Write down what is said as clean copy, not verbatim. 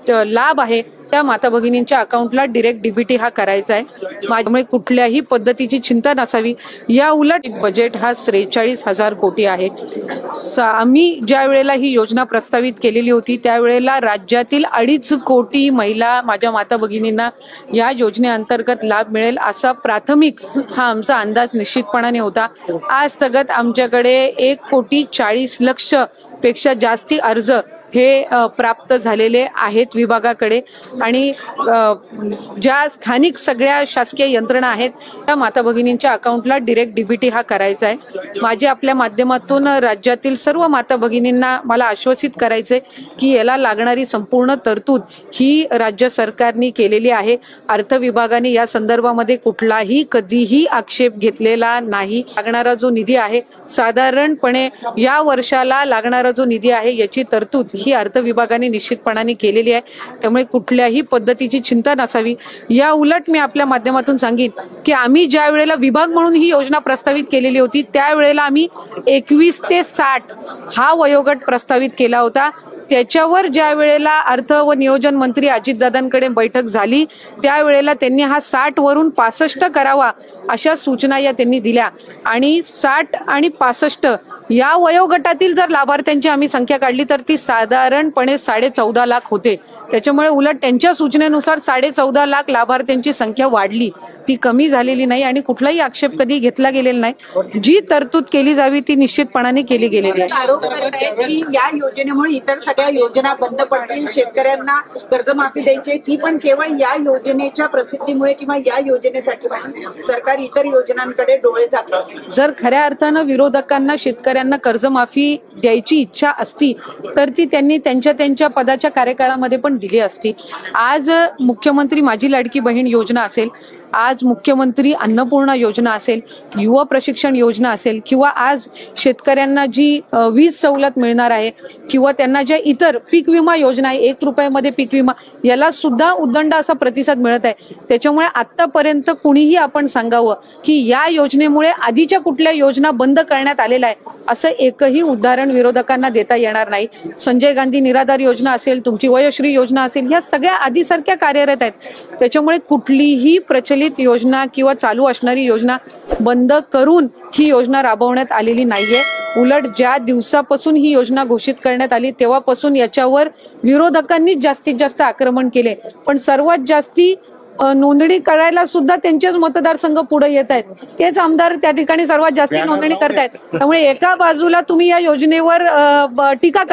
लाभ आहे त्या माता भगिनींच्या अकाउंटला डायरेक्ट डीबीटी हा करायचा आहे। त्यामुळे कुठल्याही पद्धतीची चिंता नसावी। या उलट बजेट हा 43,000 कोटी आहे। आम्ही ज्या वेळेला ही योजना प्रस्तावित केलेली होती त्यावेळेला राज्यातील 2.5 कोटी महिला माझ्या माता भगिनींना या योजनेअंतर्गत लाभ मिळेल असा प्राथमिक हा आमचा अंदाज निश्चितपणाने होता। आज तगत आमच्याकडे 1,40,00,000 पेक्षा जास्ती अर्ज हे प्राप्त झालेले आहेत विभागाकडे आणि ज्या स्थानिक सगळ्या शासकीय यंत्रणा आहेत त्या माता भगिनींच्या अकाउंटला डायरेक्ट डीबीटी हा करायचा आहे। माझे आपल्या माध्यमातून राज्यातील सर्व माता भगिनींना मला आश्वासित करायचे की याला लागणारी संपूर्ण तरतूद ही राज्य सरकारने केलेली आहे। अर्थ विभागाने या संदर्भामध्ये कुठलाही कधीही आक्षेप घेतलेला नाही। लागणारा जो निधी आहे साधारणपणे या वर्षाला लागणारा जो निधी आहे याची तरतूद ही अर्थ विभागाने निश्चितपणाने केलेली आहे। त्यामुळे कुठल्याही पद्धतीची चिंता नसावी। या उलट मी आपल्या माध्यमातून सांगेन की आम्ही ज्या वेळेला विभाग म्हणून ही योजना प्रस्तावित केलेली होती त्यावेळेला आम्ही 21 ते 60 हा वयोगट प्रस्तावित केला होता। त्याच्यावर ज्या वेळेला अर्थ व नियोजन मंत्री अजितदादांकडे बैठक झाली त्यावेळेला त्यांनी हा 60 वरून 65 करावा अशा सूचना या त्यांनी दिल्या आणि 60 आणि 65 या वयोगटातील जर लाभार्थ्यांची आम्ही संख्या काढली तर ती साधारणपणे 14.5 लाख होते। त्याच्यामुळे उलट त्यांच्या सूचनेनुसार 14.5 लाख लाभार्थ्यांची संख्या वाढली, ती कमी झालेली नाही आणि कुठलाही आक्षेप कधी घेतला गेलेला नाही। जी तरतूद केली जावी ती निश्चितपणाने केली गेलेली आहे। आरोप करतायत की या योजनेमुळे इतर सगळ्या योजना बंद पडतील, शेतकऱ्यांना कर्जमाफी द्यायची ती पण केवळ या योजनेच्या प्रसिद्धीमुळे किंवा या योजनेसाठी सरकार इतर योजनांकडे डोळे झाकतं। जर खऱ्या अर्थानं विरोधकांना शेतकऱ्यांना कर्जमाफी द्यायची इच्छा असती तर ती त्यांनी त्यांच्या पदाच्या कार्यकाळामध्ये पण दिली असती। आज मुख्यमंत्री माझी लाडकी बहीण योजना असेल, आज मुख्यमंत्री अन्नपूर्णा योजना असेल, युवा प्रशिक्षण योजना असेल किंवा आज शेतकऱ्यांना जी वीज सवलत मिळणार आहे किंवा त्यांना ज्या इतर पीक विमा योजना आहे 1 रुपयामध्ये पीक विमा याला सुद्धा उदंड असा प्रतिसाद मिळत आहे। त्याच्यामुळे आतापर्यंत कुणीही आपण सांगावं की या योजनेमुळे आधीच्या कुठल्या योजना बंद करण्यात आलेल्या आहे असं एकही उदाहरण विरोधकांना देता येणार नाही। संजय गांधी निराधार योजना असेल, तुमची वयोश्री योजना असेल, ह्या सगळ्या आधीसारख्या कार्यरत आहेत। त्याच्यामुळे कुठलीही प्रचलित योजना किंवा चालू असणारी योजना बंद करून ही योजना राबवण्यात आलेली नाहीये। उलट ज्या दिवसापासून ही योजना घोषित करण्यात आली तेव्हापासून याच्यावर विरोधकांनी जास्तीत जास्त आक्रमण केले, पण सर्वात जास्ती नोंदणी करायला सुद्धा त्यांचेच मतदारसंघ पुढे येत आहेत, तेच आमदार त्या ठिकाणी सर्वात जास्त नोंदणी करतायत। त्यामुळे एका बाजूला तुम्ही या योजनेवर टीका